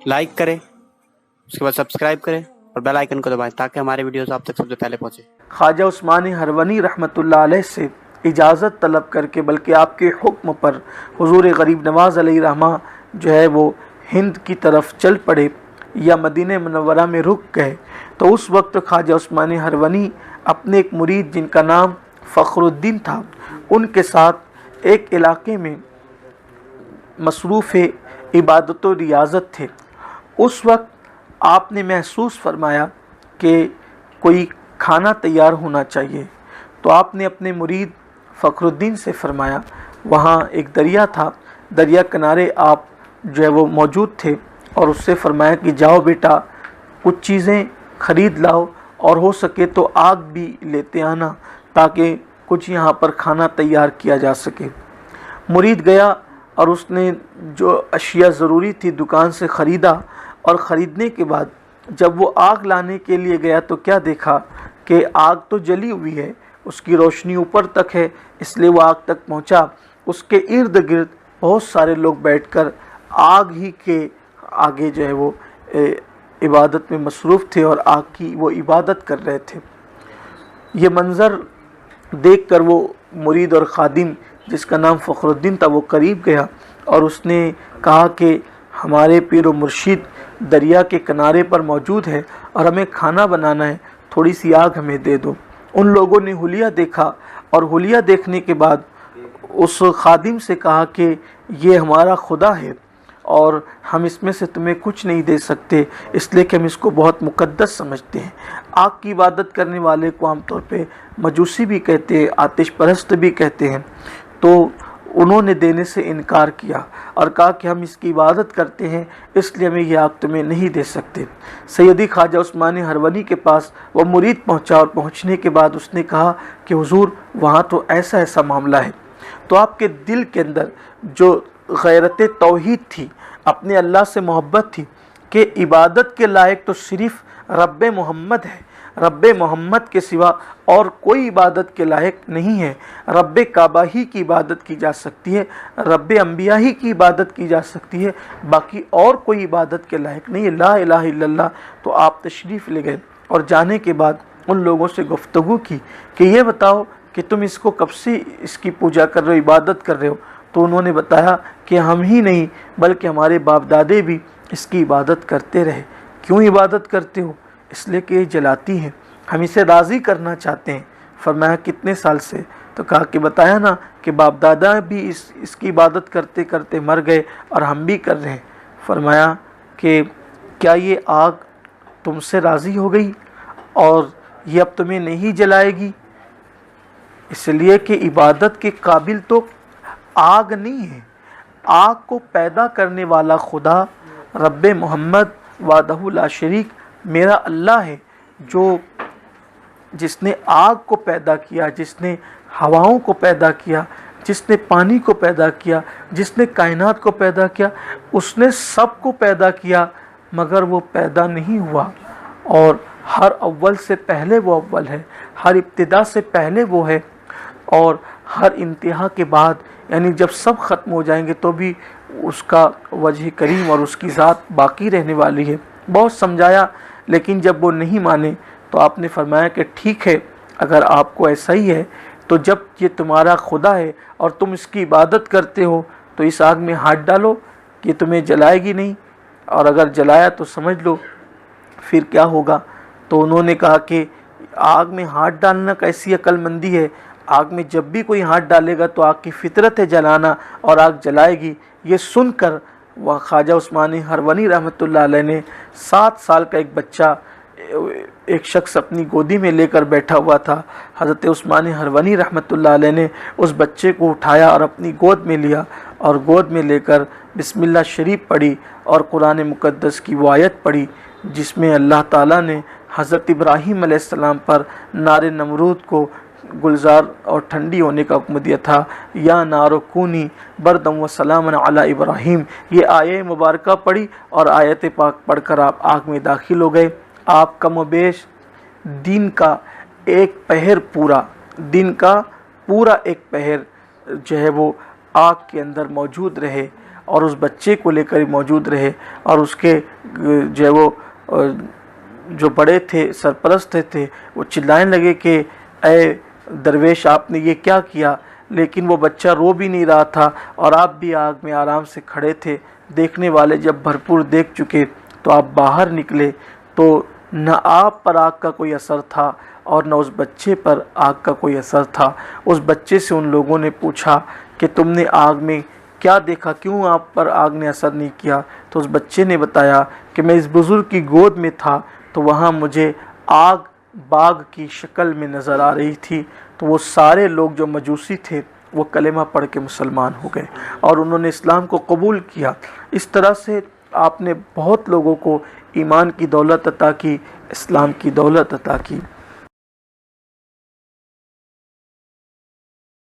Like करें, उसके बाद सब्सक्राइब करें और बेल आइकन को दबाएं ताकि हमारे वीडियोस आप तक सबसे पहले पहुंचे। ख्वाजा उस्मानी हरवनी रहमतुल्लाह अलैह से इजाज़त तलब करके, बल्कि आपके हुक्म पर हुजूर गरीब नवाज़ अलैहि रहमा जो है वो हिंद की तरफ चल पड़े या मदीने मुनव्वरा में रुक गए, तो उस वक्त ख्वाजा उस्मानी हरवनी अपने एक मुरीद जिनका नाम फ़खरुद्दीन था, उनके साथ एक इलाके में मसरूफ़ इबादत व रियाज़त थे। उस वक्त आपने महसूस फरमाया कि कोई खाना तैयार होना चाहिए, तो आपने अपने मुरीद फ़खरुद्दीन से फरमाया, वहाँ एक दरिया था, दरिया किनारे आप जो है वो मौजूद थे, और उससे फरमाया कि जाओ बेटा कुछ चीज़ें ख़रीद लाओ और हो सके तो आग भी लेते आना ताकि कुछ यहाँ पर खाना तैयार किया जा सके। मुरीद गया और उसने जो अशिया ज़रूरी थी दुकान से ख़रीदा, और ख़रीदने के बाद जब वो आग लाने के लिए गया तो क्या देखा कि आग तो जली हुई है, उसकी रोशनी ऊपर तक है, इसलिए वो आग तक पहुंचा। उसके इर्द गिर्द बहुत सारे लोग बैठकर आग ही के आगे जो है वो इबादत में मसरूफ़ थे और आग की वो इबादत कर रहे थे। ये मंज़र देखकर वो मुरीद और ख़ादिम जिसका नाम फ़खरुद्दीन था वो करीब गया और उसने कहा कि हमारे पीर व मुर्शिद दरिया के किनारे पर मौजूद है और हमें खाना बनाना है, थोड़ी सी आग हमें दे दो। उन लोगों ने हुलिया देखा और हुलिया देखने के बाद उस ख़ादिम से कहा कि ये हमारा खुदा है और हम इसमें से तुम्हें कुछ नहीं दे सकते, इसलिए कि हम इसको बहुत मुक़द्दस समझते हैं। आग की इबादत करने वाले को आमतौर पे मजूसी भी कहते हैं, आतिश परस्त भी कहते हैं। तो उन्होंने देने से इनकार किया और कहा कि हम इसकी इबादत करते हैं, इसलिए हमें यह आग तुम्हें नहीं दे सकते। सैयदी ख्वाजा उस्मानी हरवनी के पास वह मुरीद पहुंचा और पहुंचने के बाद उसने कहा कि हुजूर वहाँ तो ऐसा ऐसा मामला है। तो आपके दिल के अंदर जो गैरत तौहीद थी, अपने अल्लाह से मोहब्बत थी कि इबादत के लायक तो सिर्फ़ रब्बे मोहम्मद है, रब्बे मोहम्मद के सिवा और कोई इबादत के लायक नहीं है। रब्बे काबा ही की इबादत की जा सकती है, रब्बे अंबिया ही की इबादत की जा सकती है, बाकी और कोई इबादत के लायक नहीं है। ला इलाहा इल्लल्लाह। तो आप तशरीफ़ ले गए और जाने के बाद उन लोगों से गुफ्तगू की कि ये बताओ कि तुम इसको कब से इसकी पूजा कर रहे हो, इबादत कर रहे हो। तो उन्होंने बताया कि हम ही नहीं बल्कि हमारे बाप दादे भी इसकी इबादत करते रहे। क्यों इबादत करते हो? इसलिए कि ये जलाती हैं, हम इसे राज़ी करना चाहते हैं। फरमाया कितने साल से? तो कहा कि बताया ना कि बाप दादा भी इसकी इबादत करते करते मर गए और हम भी कर रहे हैं। फरमाया कि क्या ये आग तुमसे राज़ी हो गई और ये अब तुम्हें नहीं जलाएगी? इसलिए कि इबादत के काबिल तो आग नहीं है, आग को पैदा करने वाला खुदा रब्बे मोहम्मद वादहु ला शरीक मेरा अल्लाह है, जो जिसने आग को पैदा किया, जिसने हवाओं को पैदा किया, जिसने पानी को पैदा किया, जिसने कायनात को पैदा किया, उसने सब को पैदा किया मगर वो पैदा नहीं हुआ। और हर अव्वल से पहले वो अव्वल है, हर इब्तिदा से पहले वो है, और हर इंतहा के बाद यानी जब सब ख़त्म हो जाएंगे तो भी उसका वजह करीम और उसकी ज़ात बाकी रहने वाली है। बहुत समझाया, लेकिन जब वो नहीं माने तो आपने फरमाया कि ठीक है, अगर आपको ऐसा ही है तो जब ये तुम्हारा खुदा है और तुम इसकी इबादत करते हो तो इस आग में हाथ डालो कि तुम्हें जलाएगी नहीं, और अगर जलाया तो समझ लो फिर क्या होगा। तो उन्होंने कहा कि आग में हाथ डालना कैसी अक्लमंदी है, आग में जब भी कोई हाथ डालेगा तो आग की फितरत है जलाना और आग जलाएगी। ये सुनकर वह ख्वाजा उस्मानी हरवनी रहमतुल्लाह अलैह ने 7 साल का एक बच्चा एक शख्स अपनी गोदी में लेकर बैठा हुआ था। हज़रत उस्मानी हरवनी रहमतुल्लाह अलैह ने उस बच्चे को उठाया और अपनी गोद में लिया और गोद में लेकर बिस्मिल्लाह शरीफ पढ़ी और कुरान मुक़द्दस की वो आयत पढ़ी जिसमें अल्लाह ताला ने हज़रत इब्राहीम अलैहिस्सलाम पर नारे नमरूद को गुलजार और ठंडी होने का हुक्म दिया था। या नारो कूनी बरदम व सलामन अला इब्राहीम, ये आयत मुबारक पढ़ी और आयत पाक पढ़कर आप आग में दाखिल हो गए। आप कम व बेश दिन का एक पहर पूरा, दिन का पूरा एक पहर जो है वो आग के अंदर मौजूद रहे और उस बच्चे को लेकर ही मौजूद रहे। और उसके जो है वो जो बड़े थे, सरपरस्त थे, वो चिल्लाने लगे कि ए दरवेश, आपने ये क्या किया। लेकिन वो बच्चा रो भी नहीं रहा था और आप भी आग में आराम से खड़े थे। देखने वाले जब भरपूर देख चुके तो आप बाहर निकले, तो न आप पर आग का कोई असर था और न उस बच्चे पर आग का कोई असर था। उस बच्चे से उन लोगों ने पूछा कि तुमने आग में क्या देखा, क्यों आप पर आग ने असर नहीं किया। तो उस बच्चे ने बताया कि मैं इस बुज़ुर्ग की गोद में था, तो वहाँ मुझे आग बाग की शक्ल में नज़र आ रही थी। तो वो सारे लोग जो मजूसी थे वो कलेमा पढ़ के मुसलमान हो गए और उन्होंने इस्लाम को कबूल किया। इस तरह से आपने बहुत लोगों को ईमान की दौलत अता की, इस्लाम की दौलत अता की।